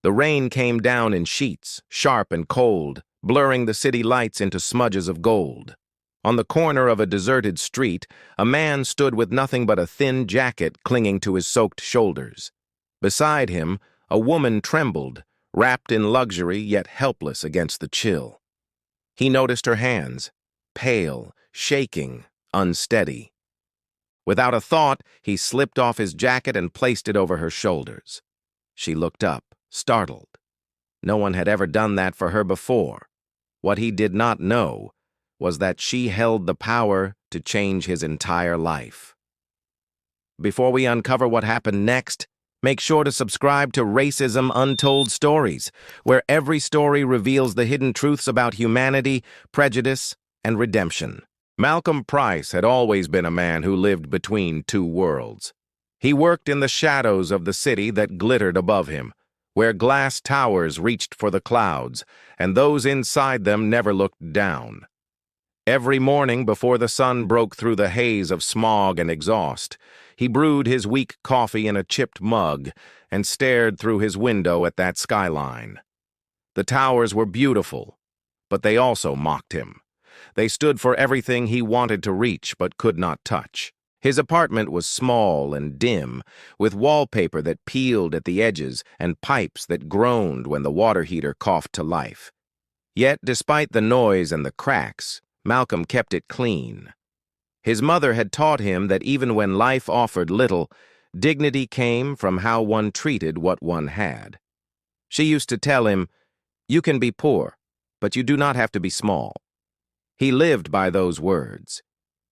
The rain came down in sheets, sharp and cold, blurring the city lights into smudges of gold. On the corner of a deserted street, a man stood with nothing but a thin jacket clinging to his soaked shoulders. Beside him, a woman trembled, wrapped in luxury yet helpless against the chill. He noticed her hands, pale, shaking, unsteady. Without a thought, he slipped off his jacket and placed it over her shoulders. She looked up, startled. No one had ever done that for her before. What he did not know was that she held the power to change his entire life. Before we uncover what happened next, make sure to subscribe to Racism Untold Stories, where every story reveals the hidden truths about humanity, prejudice, and redemption. Malcolm Price had always been a man who lived between two worlds. He worked in the shadows of the city that glittered above him, where glass towers reached for the clouds, and those inside them never looked down. Every morning before the sun broke through the haze of smog and exhaust, he brewed his weak coffee in a chipped mug and stared through his window at that skyline. The towers were beautiful, but they also mocked him. They stood for everything he wanted to reach but could not touch. His apartment was small and dim, with wallpaper that peeled at the edges and pipes that groaned when the water heater coughed to life. Yet, despite the noise and the cracks, Malcolm kept it clean. His mother had taught him that even when life offered little, dignity came from how one treated what one had. She used to tell him, "You can be poor, but you do not have to be small." He lived by those words.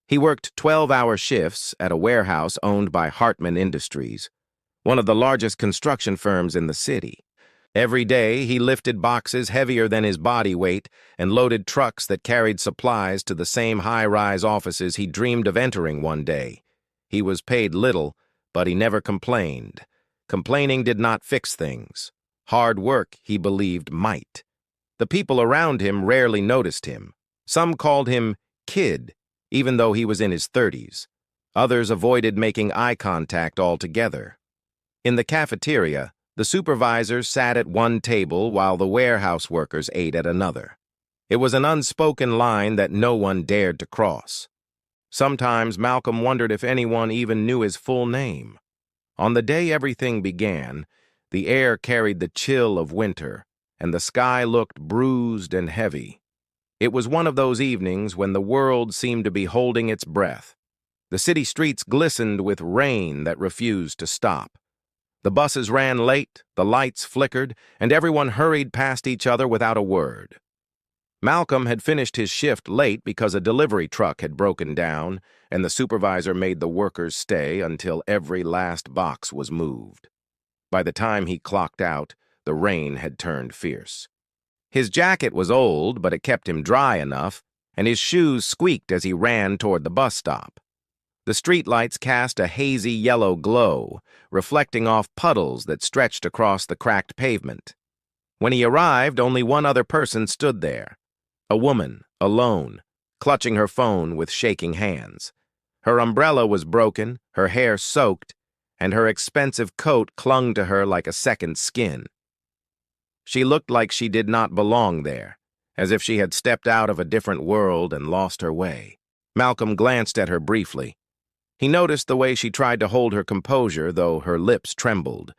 He worked 12-hour shifts at a warehouse owned by Hartman Industries, one of the largest construction firms in the city. Every day, he lifted boxes heavier than his body weight and loaded trucks that carried supplies to the same high-rise offices he dreamed of entering one day. He was paid little, but he never complained. Complaining did not fix things. Hard work, he believed, might. The people around him rarely noticed him. Some called him Kid, even though he was in his 30s. Others avoided making eye contact altogether. In the cafeteria, the supervisors sat at one table while the warehouse workers ate at another. It was an unspoken line that no one dared to cross. Sometimes Malcolm wondered if anyone even knew his full name. On the day everything began, the air carried the chill of winter, and the sky looked bruised and heavy. It was one of those evenings when the world seemed to be holding its breath. The city streets glistened with rain that refused to stop. The buses ran late, the lights flickered, and everyone hurried past each other without a word. Malcolm had finished his shift late because a delivery truck had broken down, and the supervisor made the workers stay until every last box was moved. By the time he clocked out, the rain had turned fierce. His jacket was old, but it kept him dry enough, and his shoes squeaked as he ran toward the bus stop. The streetlights cast a hazy yellow glow, reflecting off puddles that stretched across the cracked pavement. When he arrived, only one other person stood there. A woman, alone, clutching her phone with shaking hands. Her umbrella was broken, her hair soaked, and her expensive coat clung to her like a second skin. She looked like she did not belong there, as if she had stepped out of a different world and lost her way. Malcolm glanced at her briefly. He noticed the way she tried to hold her composure, though her lips trembled.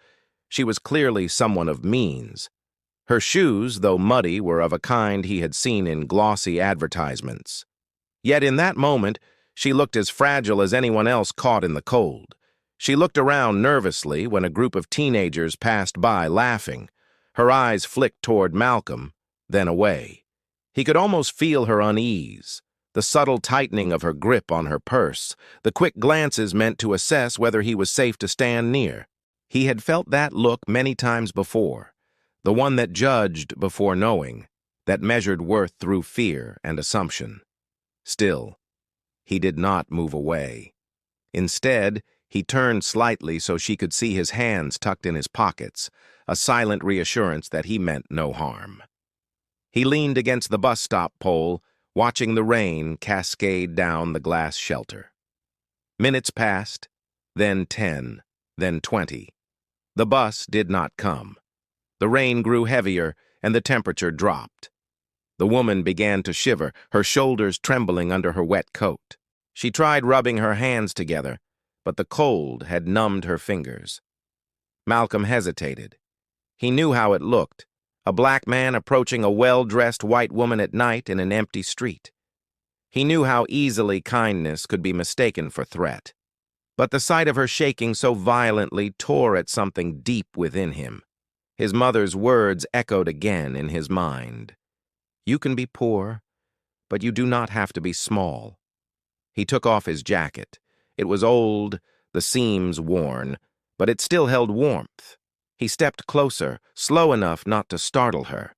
She was clearly someone of means. Her shoes, though muddy, were of a kind he had seen in glossy advertisements. Yet in that moment, she looked as fragile as anyone else caught in the cold. She looked around nervously when a group of teenagers passed by laughing. Her eyes flicked toward Malcolm, then away. He could almost feel her unease. The subtle tightening of her grip on her purse, the quick glances meant to assess whether he was safe to stand near. He had felt that look many times before, the one that judged before knowing, that measured worth through fear and assumption. Still, he did not move away. Instead, he turned slightly so she could see his hands tucked in his pockets, a silent reassurance that he meant no harm. He leaned against the bus stop pole, watching the rain cascade down the glass shelter. Minutes passed, then 10, then 20. The bus did not come. The rain grew heavier, and the temperature dropped. The woman began to shiver, her shoulders trembling under her wet coat. She tried rubbing her hands together, but the cold had numbed her fingers. Malcolm hesitated. He knew how it looked, a black man approaching a well-dressed white woman at night in an empty street. He knew how easily kindness could be mistaken for threat. But the sight of her shaking so violently tore at something deep within him. His mother's words echoed again in his mind. "You can be poor, but you do not have to be small." He took off his jacket. It was old, the seams worn, but it still held warmth. He stepped closer, slow enough not to startle her.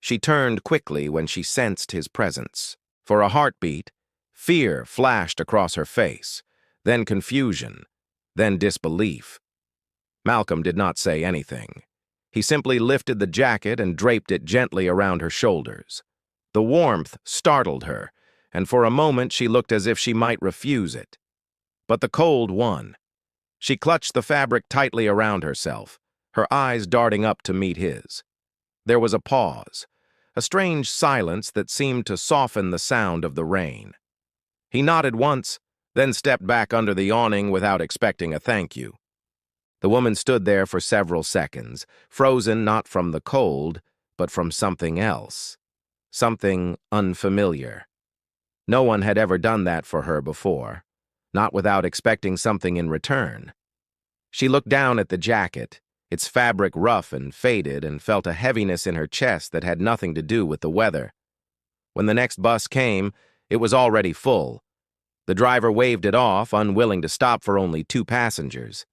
She turned quickly when she sensed his presence. For a heartbeat, fear flashed across her face, then confusion, then disbelief. Malcolm did not say anything. He simply lifted the jacket and draped it gently around her shoulders. The warmth startled her, and for a moment she looked as if she might refuse it. But the cold won. She clutched the fabric tightly around herself, her eyes darting up to meet his. There was a pause, a strange silence that seemed to soften the sound of the rain. He nodded once, then stepped back under the awning without expecting a thank you. The woman stood there for several seconds, frozen not from the cold, but from something else, something unfamiliar. No one had ever done that for her before, not without expecting something in return. She looked down at the jacket, its fabric rough and faded, and felt a heaviness in her chest that had nothing to do with the weather. When the next bus came, it was already full. The driver waved it off, unwilling to stop for only 2 passengers.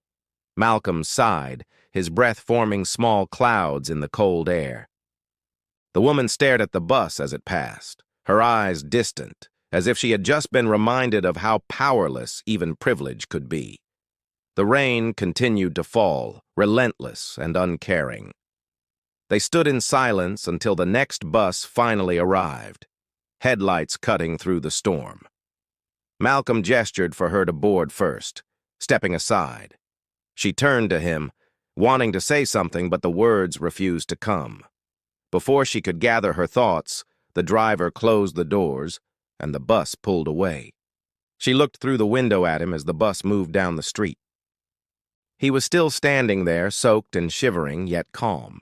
Malcolm sighed, his breath forming small clouds in the cold air. The woman stared at the bus as it passed, her eyes distant, as if she had just been reminded of how powerless even privilege could be. The rain continued to fall, relentless and uncaring. They stood in silence until the next bus finally arrived, headlights cutting through the storm. Malcolm gestured for her to board first, stepping aside. She turned to him, wanting to say something, but the words refused to come. Before she could gather her thoughts, the driver closed the doors, and the bus pulled away. She looked through the window at him as the bus moved down the street. He was still standing there, soaked and shivering, yet calm.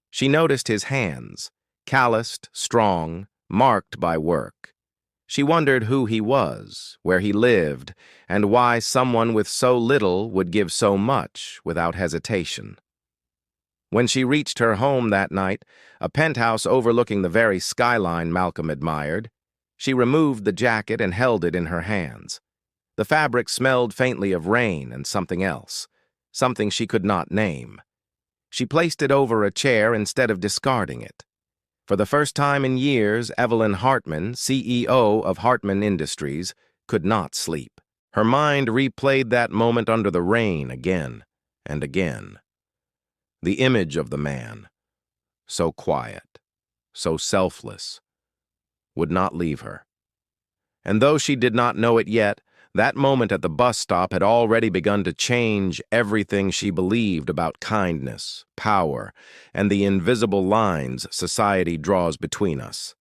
She noticed his hands, calloused, strong, marked by work. She wondered who he was, where he lived, and why someone with so little would give so much without hesitation. When she reached her home that night, a penthouse overlooking the very skyline Malcolm admired, she removed the jacket and held it in her hands. The fabric smelled faintly of rain and something else, something she could not name. She placed it over a chair instead of discarding it. For the first time in years, Evelyn Hartman, CEO of Hartman Industries, could not sleep. Her mind replayed that moment under the rain again and again. The image of the man, so quiet, so selfless, would not leave her. And though she did not know it yet, that moment at the bus stop had already begun to change everything she believed about kindness, power, and the invisible lines society draws between us.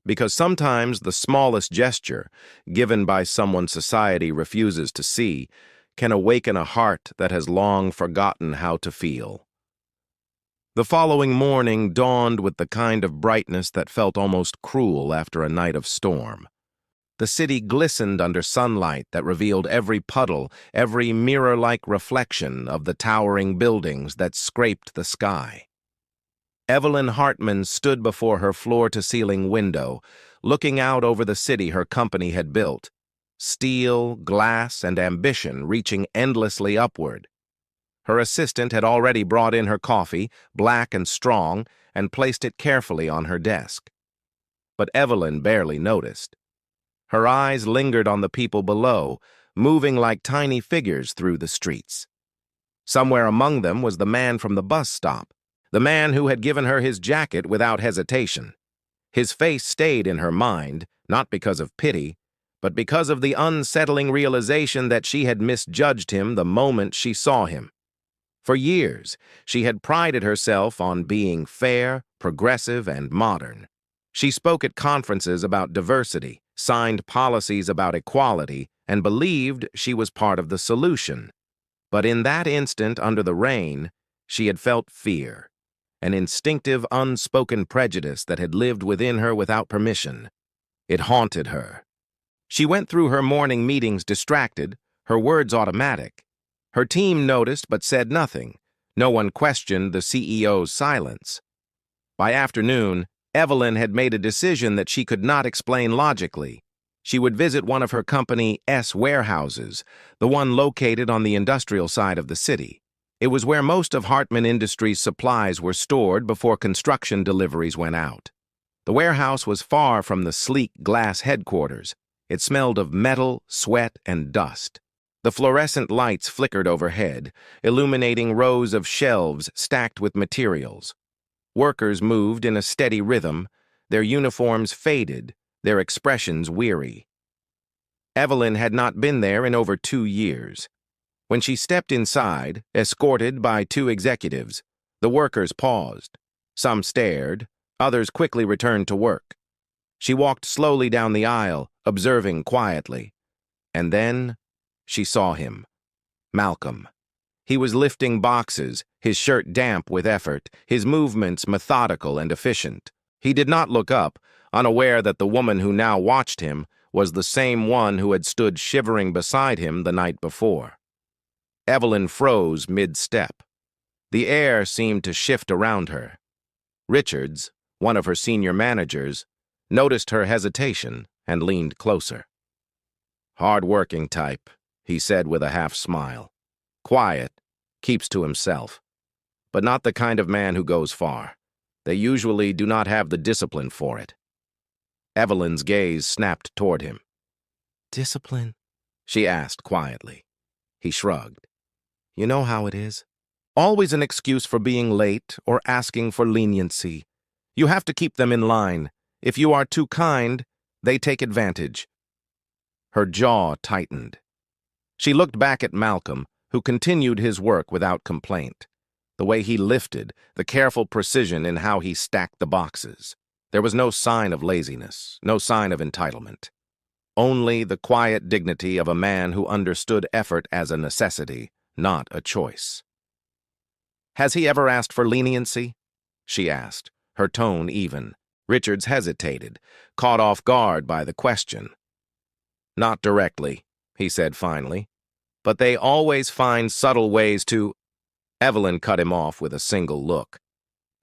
Because sometimes the smallest gesture, given by someone society refuses to see, can awaken a heart that has long forgotten how to feel. The following morning dawned with the kind of brightness that felt almost cruel after a night of storm. The city glistened under sunlight that revealed every puddle, every mirror-like reflection of the towering buildings that scraped the sky. Evelyn Hartman stood before her floor-to-ceiling window, looking out over the city her company had built, steel, glass, and ambition reaching endlessly upward. Her assistant had already brought in her coffee, black and strong, and placed it carefully on her desk. But Evelyn barely noticed. Her eyes lingered on the people below, moving like tiny figures through the streets. Somewhere among them was the man from the bus stop, the man who had given her his jacket without hesitation. His face stayed in her mind, not because of pity, but because of the unsettling realization that she had misjudged him the moment she saw him. For years, she had prided herself on being fair, progressive, and modern. She spoke at conferences about diversity, signed policies about equality, and believed she was part of the solution. But in that instant under the rain, she had felt fear, an instinctive, unspoken prejudice that had lived within her without permission. It haunted her. She went through her morning meetings distracted, her words automatic. Her team noticed but said nothing. No one questioned the CEO's silence. By afternoon, Evelyn had made a decision that she could not explain logically. She would visit one of her company's warehouses, the one located on the industrial side of the city. It was where most of Hartman Industries' supplies were stored before construction deliveries went out. The warehouse was far from the sleek glass headquarters. It smelled of metal, sweat, and dust. The fluorescent lights flickered overhead, illuminating rows of shelves stacked with materials. Workers moved in a steady rhythm, their uniforms faded, their expressions weary. Evelyn had not been there in over 2 years. When she stepped inside, escorted by 2 executives, the workers paused. Some stared, others quickly returned to work. She walked slowly down the aisle, observing quietly. And then she saw him. Malcolm. He was lifting boxes, his shirt damp with effort, his movements methodical and efficient. He did not look up, unaware that the woman who now watched him was the same one who had stood shivering beside him the night before. Evelyn froze mid-step. The air seemed to shift around her. Richards, one of her senior managers, noticed her hesitation and leaned closer. "Hard-working type," he said with a half-smile. "Quiet, keeps to himself. But not the kind of man who goes far. They usually do not have the discipline for it." Evelyn's gaze snapped toward him. "Discipline?" she asked quietly. He shrugged. "You know how it is. Always an excuse for being late or asking for leniency. You have to keep them in line. If you are too kind, they take advantage." Her jaw tightened. She looked back at Malcolm, who continued his work without complaint. The way he lifted, the careful precision in how he stacked the boxes. There was no sign of laziness, no sign of entitlement. Only the quiet dignity of a man who understood effort as a necessity, not a choice. "Has he ever asked for leniency?" she asked, her tone even. Richards hesitated, caught off guard by the question. "Not directly," he said finally. "But they always find subtle ways to—" Evelyn cut him off with a single look.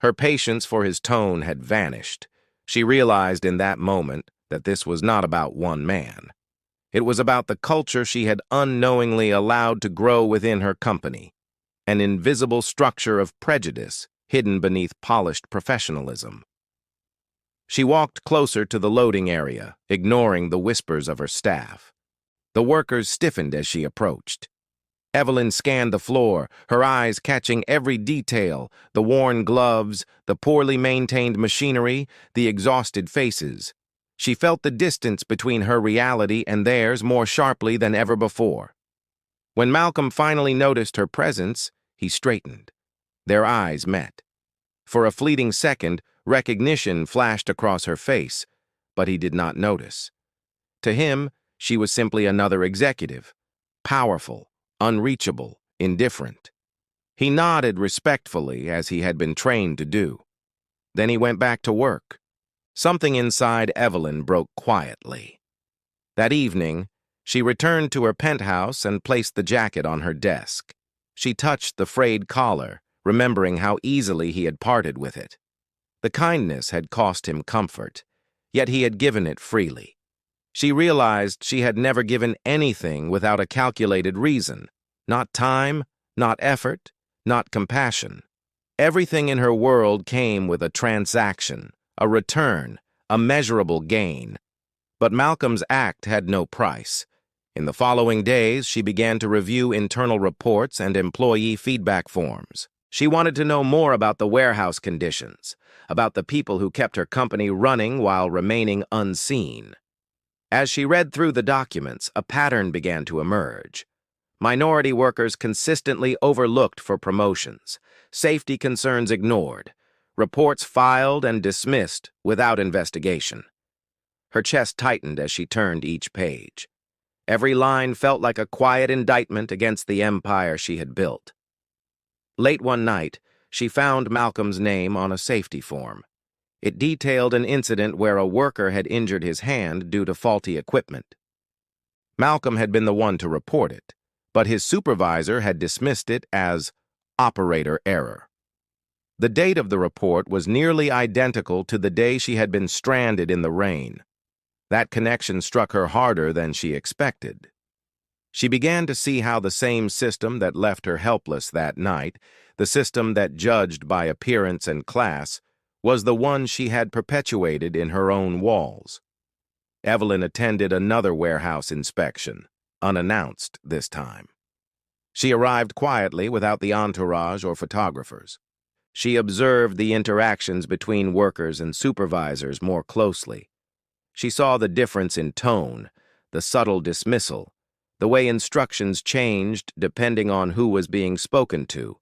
Her patience for his tone had vanished. She realized in that moment that this was not about one man. It was about the culture she had unknowingly allowed to grow within her company, an invisible structure of prejudice hidden beneath polished professionalism. She walked closer to the loading area, ignoring the whispers of her staff. The workers stiffened as she approached. Evelyn scanned the floor, her eyes catching every detail, the worn gloves, the poorly maintained machinery, the exhausted faces. She felt the distance between her reality and theirs more sharply than ever before. When Malcolm finally noticed her presence, he straightened. Their eyes met. For a fleeting second, recognition flashed across her face, but he did not notice. To him, she was simply another executive, powerful, unreachable, indifferent. He nodded respectfully, as he had been trained to do. Then he went back to work. Something inside Evelyn broke quietly. That evening, she returned to her penthouse and placed the jacket on her desk. She touched the frayed collar, remembering how easily he had parted with it. The kindness had cost him comfort, yet he had given it freely. She realized she had never given anything without a calculated reason, not time, not effort, not compassion. Everything in her world came with a transaction, a return, a measurable gain. But Malcolm's act had no price. In the following days, she began to review internal reports and employee feedback forms. She wanted to know more about the warehouse conditions, about the people who kept her company running while remaining unseen. As she read through the documents, a pattern began to emerge. Minority workers consistently overlooked for promotions, safety concerns ignored, reports filed and dismissed without investigation. Her chest tightened as she turned each page. Every line felt like a quiet indictment against the empire she had built. Late one night, she found Malcolm's name on a safety form. It detailed an incident where a worker had injured his hand due to faulty equipment. Malcolm had been the one to report it, but his supervisor had dismissed it as operator error. The date of the report was nearly identical to the day she had been stranded in the rain. That connection struck her harder than she expected. She began to see how the same system that left her helpless that night, the system that judged by appearance and class, was the one she had perpetuated in her own walls. Evelyn attended another warehouse inspection, unannounced this time. She arrived quietly without the entourage or photographers. She observed the interactions between workers and supervisors more closely. She saw the difference in tone, the subtle dismissal, the way instructions changed depending on who was being spoken to.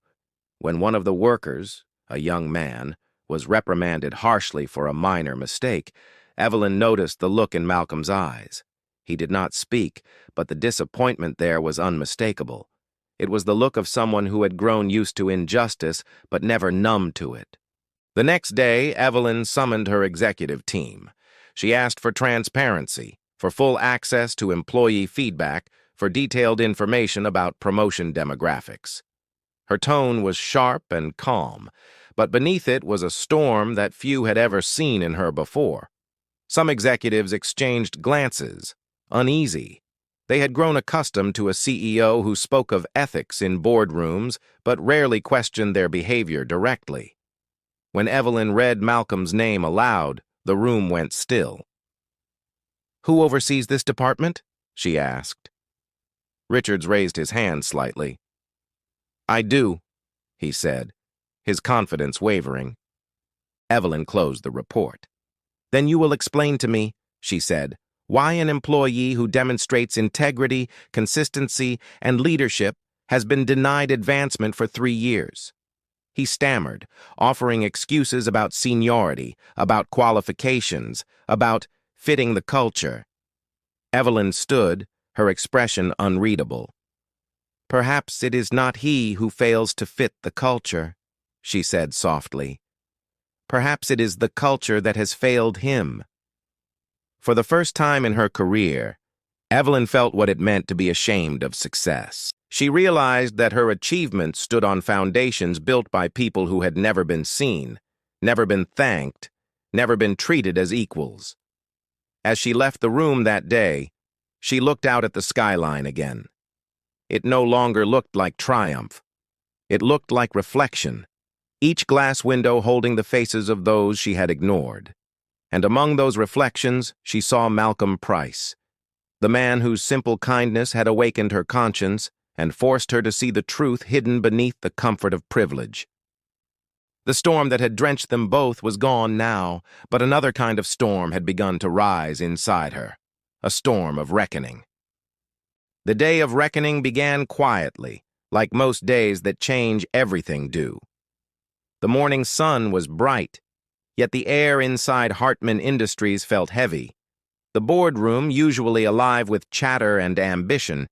When one of the workers, a young man, was reprimanded harshly for a minor mistake, Evelyn noticed the look in Malcolm's eyes. He did not speak, but the disappointment there was unmistakable. It was the look of someone who had grown used to injustice but never numbed to it. The next day, Evelyn summoned her executive team. She asked for transparency, for full access to employee feedback, for detailed information about promotion demographics. Her tone was sharp and calm, but beneath it was a storm that few had ever seen in her before. Some executives exchanged glances, uneasy. They had grown accustomed to a CEO who spoke of ethics in boardrooms but rarely questioned their behavior directly. When Evelyn read Malcolm's name aloud, the room went still. "Who oversees this department?" she asked. Richards raised his hand slightly. "I do," he said, his confidence wavering. Evelyn closed the report. "Then you will explain to me," she said, "why an employee who demonstrates integrity, consistency, and leadership has been denied advancement for 3 years. He stammered, offering excuses about seniority, about qualifications, about fitting the culture. Evelyn stood, her expression unreadable. "Perhaps it is not he who fails to fit the culture," she said softly. "Perhaps it is the culture that has failed him." For the first time in her career, Evelyn felt what it meant to be ashamed of success. She realized that her achievements stood on foundations built by people who had never been seen, never been thanked, never been treated as equals. As she left the room that day, she looked out at the skyline again. It no longer looked like triumph. It looked like reflection, each glass window holding the faces of those she had ignored. And among those reflections, she saw Malcolm Price, the man whose simple kindness had awakened her conscience and forced her to see the truth hidden beneath the comfort of privilege. The storm that had drenched them both was gone now, but another kind of storm had begun to rise inside her, a storm of reckoning. The day of reckoning began quietly, like most days that change everything do. The morning sun was bright, yet the air inside Hartman Industries felt heavy. The boardroom, usually alive with chatter and ambition,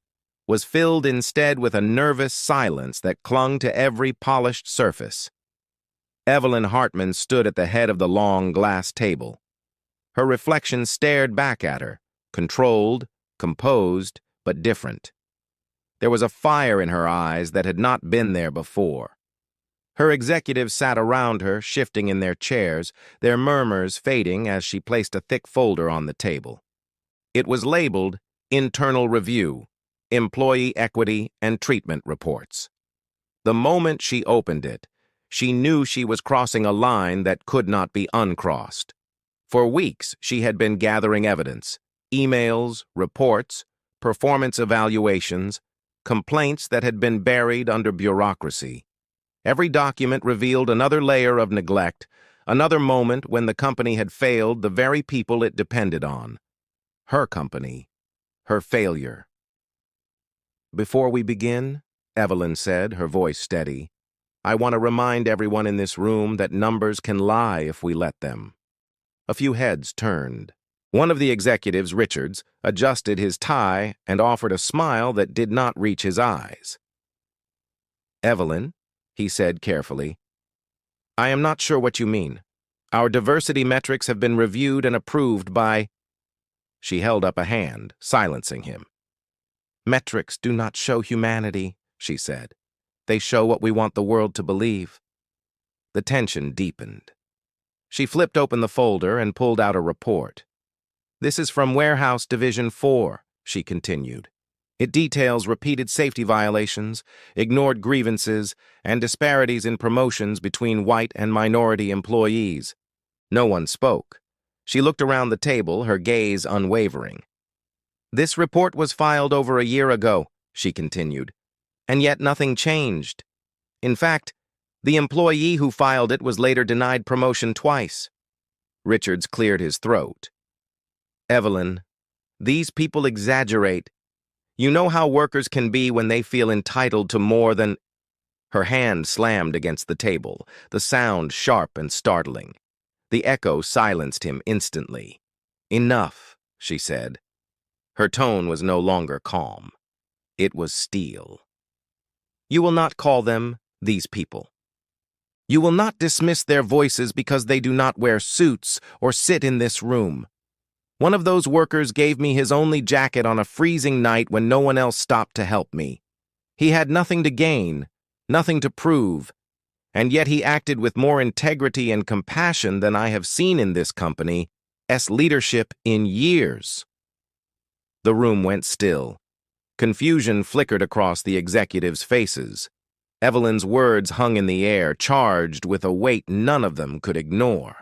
was filled instead with a nervous silence that clung to every polished surface. Evelyn Hartman stood at the head of the long glass table. Her reflection stared back at her, controlled, composed, but different. There was a fire in her eyes that had not been there before. Her executives sat around her, shifting in their chairs, their murmurs fading as she placed a thick folder on the table. It was labeled Internal Review, Employee Equity and Treatment Reports. The moment she opened it, she knew she was crossing a line that could not be uncrossed. For weeks, she had been gathering evidence, emails, reports, performance evaluations, complaints that had been buried under bureaucracy. Every document revealed another layer of neglect, another moment when the company had failed the very people it depended on. Her company, her failure. Before we begin, Evelyn said, her voice steady, I want to remind everyone in this room that numbers can lie if we let them. A few heads turned. One of the executives, Richards, adjusted his tie and offered a smile that did not reach his eyes. Evelyn, he said carefully, I am not sure what you mean. Our diversity metrics have been reviewed and approved by... She held up a hand, silencing him. Metrics do not show humanity, she said. They show what we want the world to believe. The tension deepened. She flipped open the folder and pulled out a report. This is from Warehouse Division 4, she continued. It details repeated safety violations, ignored grievances, and disparities in promotions between white and minority employees. No one spoke. She looked around the table, her gaze unwavering. This report was filed over a year ago, she continued, and yet nothing changed. In fact, the employee who filed it was later denied promotion twice. Richards cleared his throat. Evelyn, these people exaggerate. You know how workers can be when they feel entitled to more than... Her hand slammed against the table, the sound sharp and startling. The echo silenced him instantly. Enough, she said. Her tone was no longer calm. It was steel. You will not call them these people. You will not dismiss their voices because they do not wear suits or sit in this room. One of those workers gave me his only jacket on a freezing night when no one else stopped to help me. He had nothing to gain, nothing to prove, and yet he acted with more integrity and compassion than I have seen in this company's leadership in years. The room went still. Confusion flickered across the executives' faces. Evelyn's words hung in the air, charged with a weight none of them could ignore.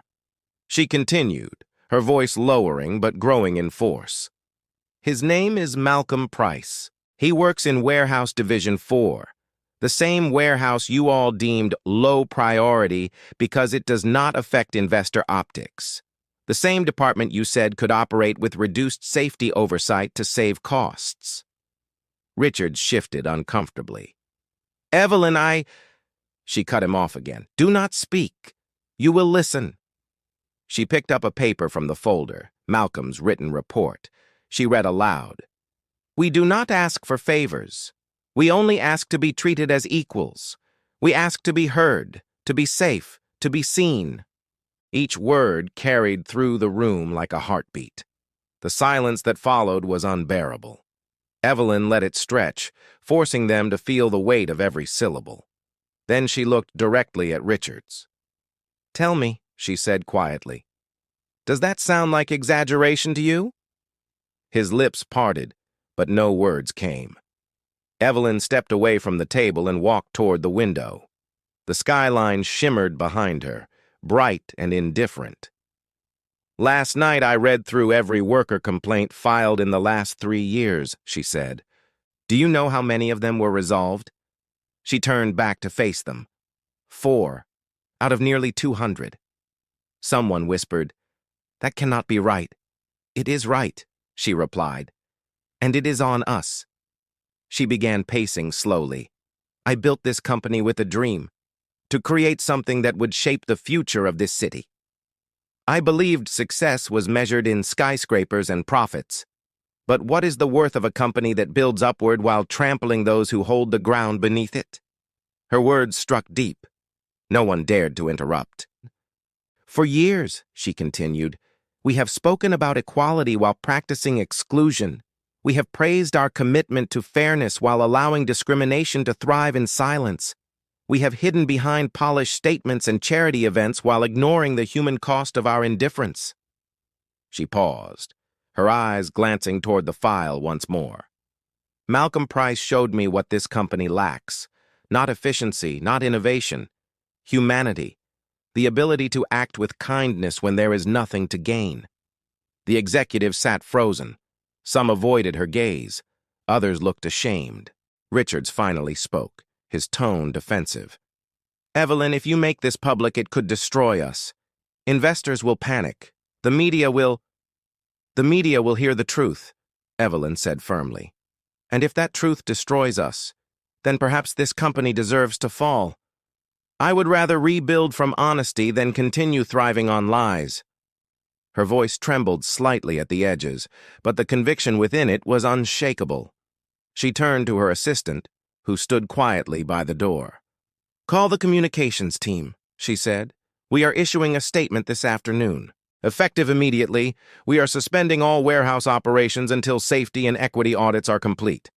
She continued, her voice lowering but growing in force. His name is Malcolm Price. He works in Warehouse Division 4, the same warehouse you all deemed low priority because it does not affect investor optics. The same department you said could operate with reduced safety oversight to save costs. Richards shifted uncomfortably. Evelyn, She cut him off again. Do not speak. You will listen. She picked up a paper from the folder, Malcolm's written report. She read aloud. We do not ask for favors. We only ask to be treated as equals. We ask to be heard, to be safe, to be seen. Each word carried through the room like a heartbeat. The silence that followed was unbearable. Evelyn let it stretch, forcing them to feel the weight of every syllable. Then she looked directly at Richards. Tell me, she said quietly, does that sound like exaggeration to you? His lips parted, but no words came. Evelyn stepped away from the table and walked toward the window. The skyline shimmered behind her, bright and indifferent. Last night I read through every worker complaint filed in the last 3 years, she said. Do you know how many of them were resolved? She turned back to face them. 4, out of nearly 200. Someone whispered, That cannot be right. It is right, she replied. And it is on us. She began pacing slowly. I built this company with a dream, to create something that would shape the future of this city. I believed success was measured in skyscrapers and profits. But what is the worth of a company that builds upward while trampling those who hold the ground beneath it? Her words struck deep. No one dared to interrupt. For years, she continued, we have spoken about equality while practicing exclusion. We have praised our commitment to fairness while allowing discrimination to thrive in silence. We have hidden behind polished statements and charity events while ignoring the human cost of our indifference. She paused, her eyes glancing toward the file once more. Malcolm Price showed me what this company lacks. Not efficiency, not innovation. Humanity. The ability to act with kindness when there is nothing to gain. The executive sat frozen. Some avoided her gaze. Others looked ashamed. Richards finally spoke, his tone defensive. Evelyn, if you make this public, it could destroy us. Investors will panic. The media will hear the truth, Evelyn said firmly. And if that truth destroys us, then perhaps this company deserves to fall. I would rather rebuild from honesty than continue thriving on lies." Her voice trembled slightly at the edges, but the conviction within it was unshakable. She turned to her assistant, who stood quietly by the door. "Call the communications team," she said. "We are issuing a statement this afternoon. Effective immediately, we are suspending all warehouse operations until safety and equity audits are complete."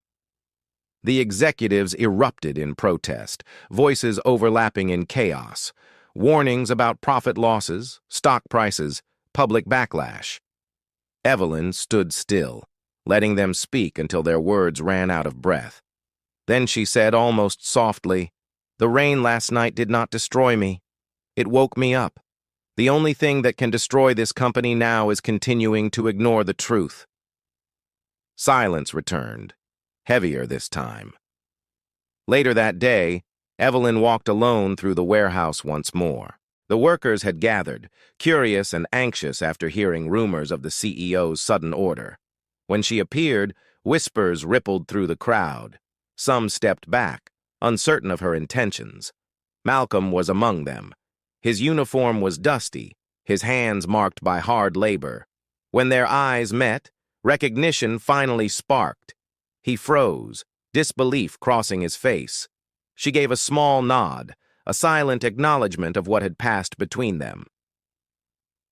The executives erupted in protest, voices overlapping in chaos, warnings about profit losses, stock prices, public backlash. Evelyn stood still, letting them speak until their words ran out of breath. Then she said almost softly, "The rain last night did not destroy me. It woke me up. The only thing that can destroy this company now is continuing to ignore the truth." Silence returned, heavier this time. Later that day, Evelyn walked alone through the warehouse once more. The workers had gathered, curious and anxious after hearing rumors of the CEO's sudden order. When she appeared, whispers rippled through the crowd. Some stepped back, uncertain of her intentions. Malcolm was among them. His uniform was dusty, his hands marked by hard labor. When their eyes met, recognition finally sparked. He froze, disbelief crossing his face. She gave a small nod, a silent acknowledgement of what had passed between them.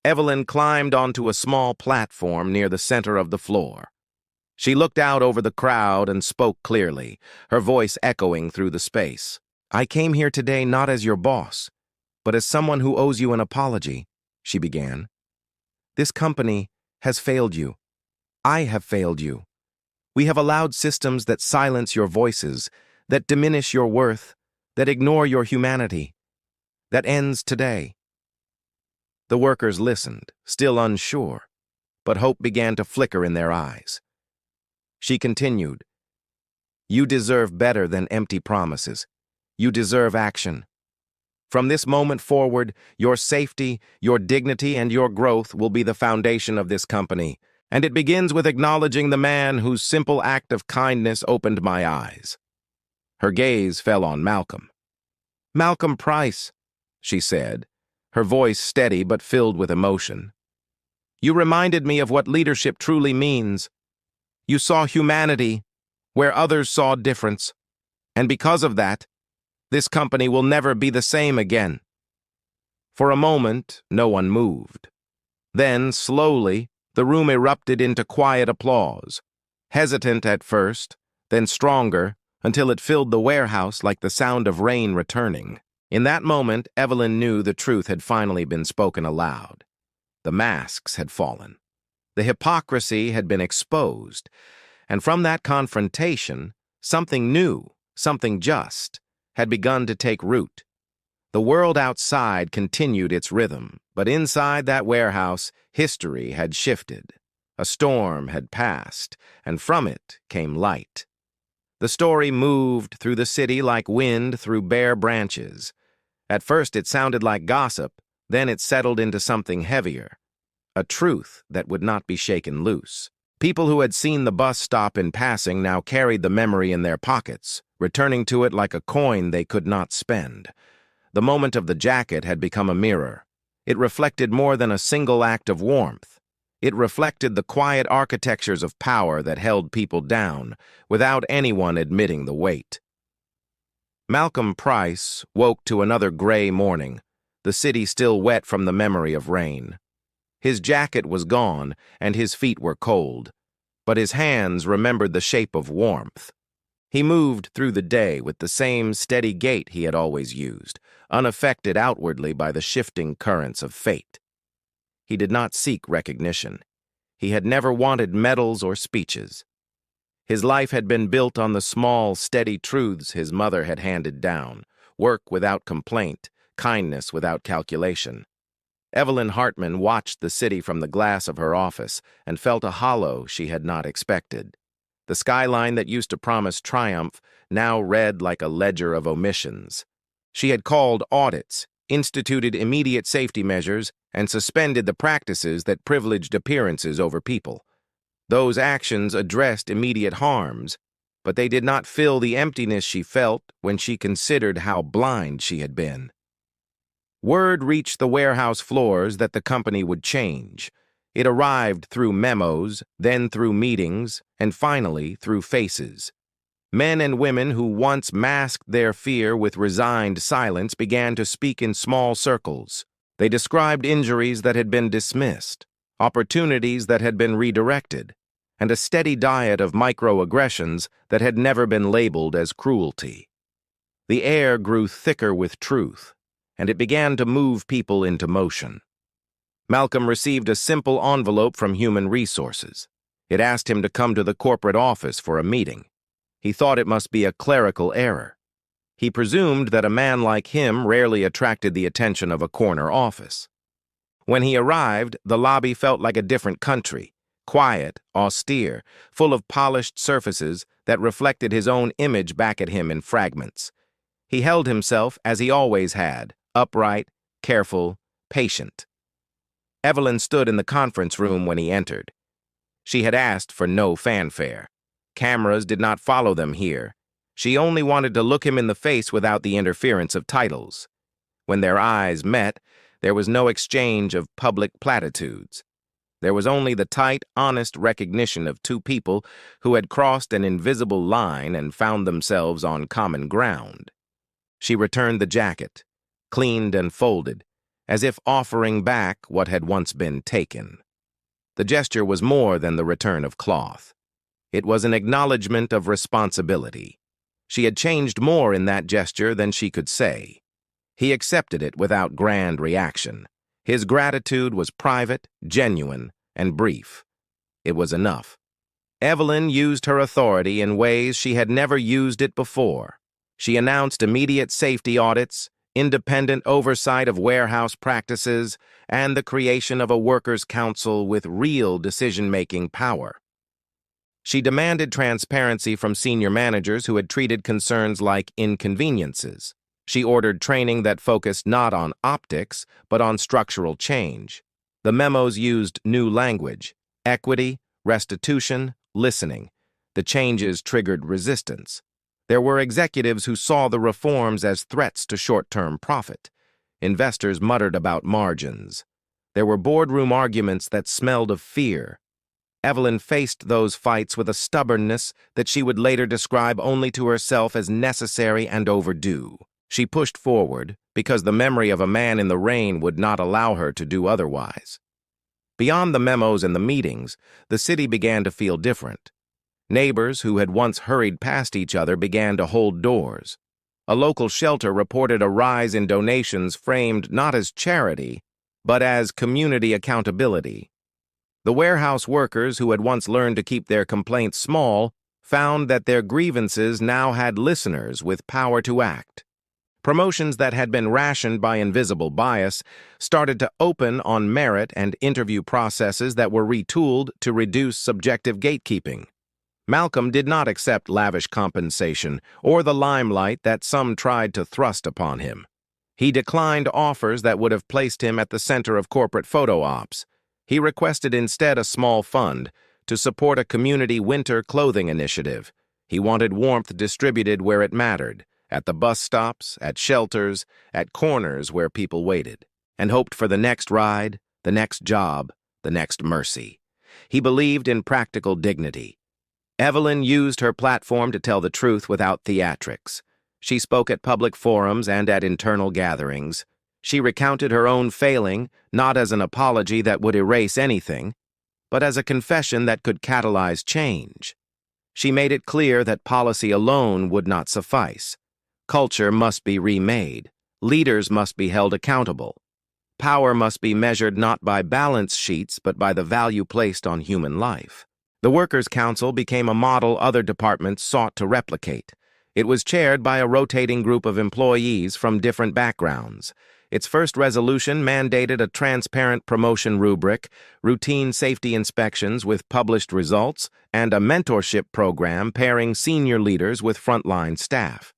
Evelyn climbed onto a small platform near the center of the floor. She looked out over the crowd and spoke clearly, her voice echoing through the space. "I came here today not as your boss, but as someone who owes you an apology," she began. "This company has failed you. I have failed you. We have allowed systems that silence your voices, that diminish your worth, that ignore your humanity. That ends today." The workers listened, still unsure, but hope began to flicker in their eyes. She continued, "You deserve better than empty promises. You deserve action. From this moment forward, your safety, your dignity, and your growth will be the foundation of this company, and it begins with acknowledging the man whose simple act of kindness opened my eyes." Her gaze fell on Malcolm. "Malcolm Price," she said, her voice steady but filled with emotion. "You reminded me of what leadership truly means. You saw humanity where others saw difference, and because of that, this company will never be the same again." For a moment, no one moved. Then, slowly, the room erupted into quiet applause, hesitant at first, then stronger, until it filled the warehouse like the sound of rain returning. In that moment, Evelyn knew the truth had finally been spoken aloud. The masks had fallen. The hypocrisy had been exposed, and from that confrontation, something new, something just, had begun to take root. The world outside continued its rhythm, but inside that warehouse, history had shifted. A storm had passed, and from it came light. The story moved through the city like wind through bare branches. At first it sounded like gossip, then it settled into something heavier. A truth that would not be shaken loose. People who had seen the bus stop in passing now carried the memory in their pockets, returning to it like a coin they could not spend. The moment of the jacket had become a mirror. It reflected more than a single act of warmth. It reflected the quiet architectures of power that held people down, without anyone admitting the weight. Malcolm Price woke to another gray morning, the city still wet from the memory of rain. His jacket was gone, and his feet were cold, but his hands remembered the shape of warmth. He moved through the day with the same steady gait he had always used, unaffected outwardly by the shifting currents of fate. He did not seek recognition. He had never wanted medals or speeches. His life had been built on the small, steady truths his mother had handed down: work without complaint, kindness without calculation. Evelyn Hartman watched the city from the glass of her office and felt a hollow she had not expected. The skyline that used to promise triumph now read like a ledger of omissions. She had called audits, instituted immediate safety measures, and suspended the practices that privileged appearances over people. Those actions addressed immediate harms, but they did not fill the emptiness she felt when she considered how blind she had been. Word reached the warehouse floors that the company would change. It arrived through memos, then through meetings, and finally through faces. Men and women who once masked their fear with resigned silence began to speak in small circles. They described injuries that had been dismissed, opportunities that had been redirected, and a steady diet of microaggressions that had never been labeled as cruelty. The air grew thicker with truth, and it began to move people into motion. Malcolm received a simple envelope from Human Resources. It asked him to come to the corporate office for a meeting. He thought it must be a clerical error. He presumed that a man like him rarely attracted the attention of a corner office. When he arrived, the lobby felt like a different country, quiet, austere, full of polished surfaces that reflected his own image back at him in fragments. He held himself as he always had, upright, careful, patient. Evelyn stood in the conference room when he entered. She had asked for no fanfare. Cameras did not follow them here. She only wanted to look him in the face without the interference of titles. When their eyes met, there was no exchange of public platitudes. There was only the tight, honest recognition of two people who had crossed an invisible line and found themselves on common ground. She returned the jacket, cleaned and folded, as if offering back what had once been taken. The gesture was more than the return of cloth. It was an acknowledgement of responsibility. She had changed more in that gesture than she could say. He accepted it without grand reaction. His gratitude was private, genuine, and brief. It was enough. Evelyn used her authority in ways she had never used it before. She announced immediate safety audits, independent oversight of warehouse practices, and the creation of a workers' council with real decision-making power. She demanded transparency from senior managers who had treated concerns like inconveniences. She ordered training that focused not on optics, but on structural change. The memos used new language: equity, restitution, listening. The changes triggered resistance. There were executives who saw the reforms as threats to short-term profit. Investors muttered about margins. There were boardroom arguments that smelled of fear. Evelyn faced those fights with a stubbornness that she would later describe only to herself as necessary and overdue. She pushed forward because the memory of a man in the rain would not allow her to do otherwise. Beyond the memos and the meetings, the city began to feel different. Neighbors who had once hurried past each other began to hold doors. A local shelter reported a rise in donations framed not as charity, but as community accountability. The warehouse workers who had once learned to keep their complaints small found that their grievances now had listeners with power to act. Promotions that had been rationed by invisible bias started to open on merit and interview processes that were retooled to reduce subjective gatekeeping. Malcolm did not accept lavish compensation or the limelight that some tried to thrust upon him. He declined offers that would have placed him at the center of corporate photo ops. He requested instead a small fund to support a community winter clothing initiative. He wanted warmth distributed where it mattered, at the bus stops, at shelters, at corners where people waited, and hoped for the next ride, the next job, the next mercy. He believed in practical dignity. Evelyn used her platform to tell the truth without theatrics. She spoke at public forums and at internal gatherings. She recounted her own failing, not as an apology that would erase anything, but as a confession that could catalyze change. She made it clear that policy alone would not suffice. Culture must be remade. Leaders must be held accountable. Power must be measured not by balance sheets, but by the value placed on human life. The Workers' Council became a model other departments sought to replicate. It was chaired by a rotating group of employees from different backgrounds. Its first resolution mandated a transparent promotion rubric, routine safety inspections with published results, and a mentorship program pairing senior leaders with frontline staff.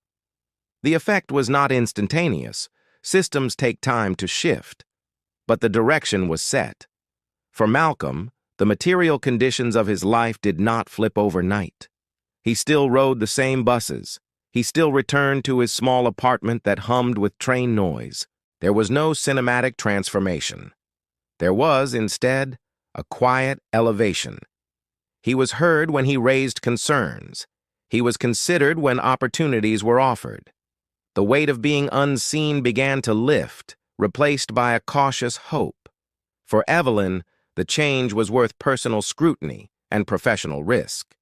The effect was not instantaneous. Systems take time to shift. But the direction was set. For Malcolm, the material conditions of his life did not flip overnight. He still rode the same buses. He still returned to his small apartment that hummed with train noise. There was no cinematic transformation. There was, instead, a quiet elevation. He was heard when he raised concerns. He was considered when opportunities were offered. The weight of being unseen began to lift, replaced by a cautious hope. For Evelyn, the change was worth personal scrutiny and professional risk.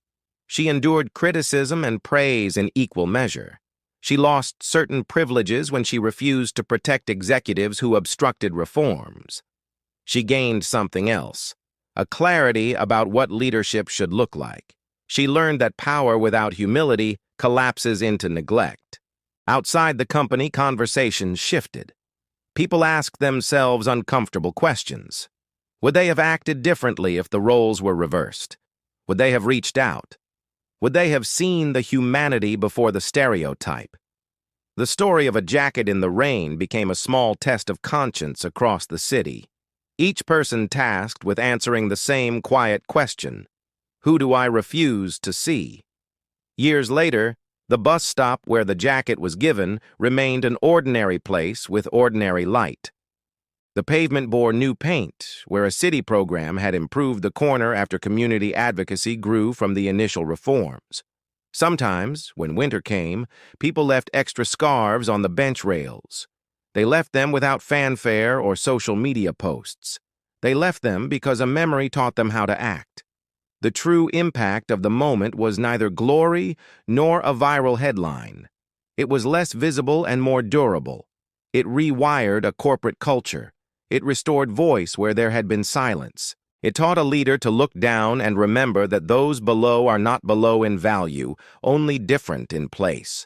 She endured criticism and praise in equal measure. She lost certain privileges when she refused to protect executives who obstructed reforms. She gained something else, a clarity about what leadership should look like. She learned that power without humility collapses into neglect. Outside the company, conversations shifted. People asked themselves uncomfortable questions. Would they have acted differently if the roles were reversed? Would they have reached out? Would they have seen the humanity before the stereotype? The story of a jacket in the rain became a small test of conscience across the city. Each person tasked with answering the same quiet question: who do I refuse to see? Years later, the bus stop where the jacket was given remained an ordinary place with ordinary light. The pavement bore new paint, where a city program had improved the corner after community advocacy grew from the initial reforms. Sometimes, when winter came, people left extra scarves on the bench rails. They left them without fanfare or social media posts. They left them because a memory taught them how to act. The true impact of the moment was neither glory nor a viral headline. It was less visible and more durable. It rewired a corporate culture. It restored voice where there had been silence. It taught a leader to look down and remember that those below are not below in value, only different in place.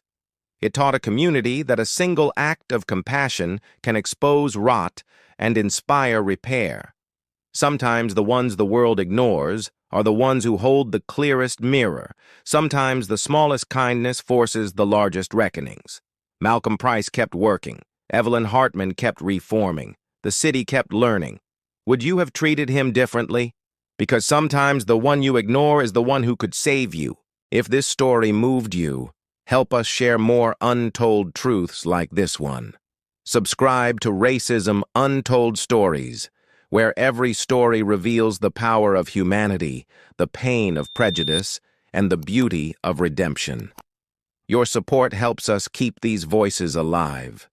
It taught a community that a single act of compassion can expose rot and inspire repair. Sometimes the ones the world ignores are the ones who hold the clearest mirror. Sometimes the smallest kindness forces the largest reckonings. Malcolm Price kept working. Evelyn Hartman kept reforming. The city kept learning. Would you have treated him differently? Because sometimes the one you ignore is the one who could save you. If this story moved you, help us share more untold truths like this one. Subscribe to Racism Untold Stories, where every story reveals the power of humanity, the pain of prejudice, and the beauty of redemption. Your support helps us keep these voices alive.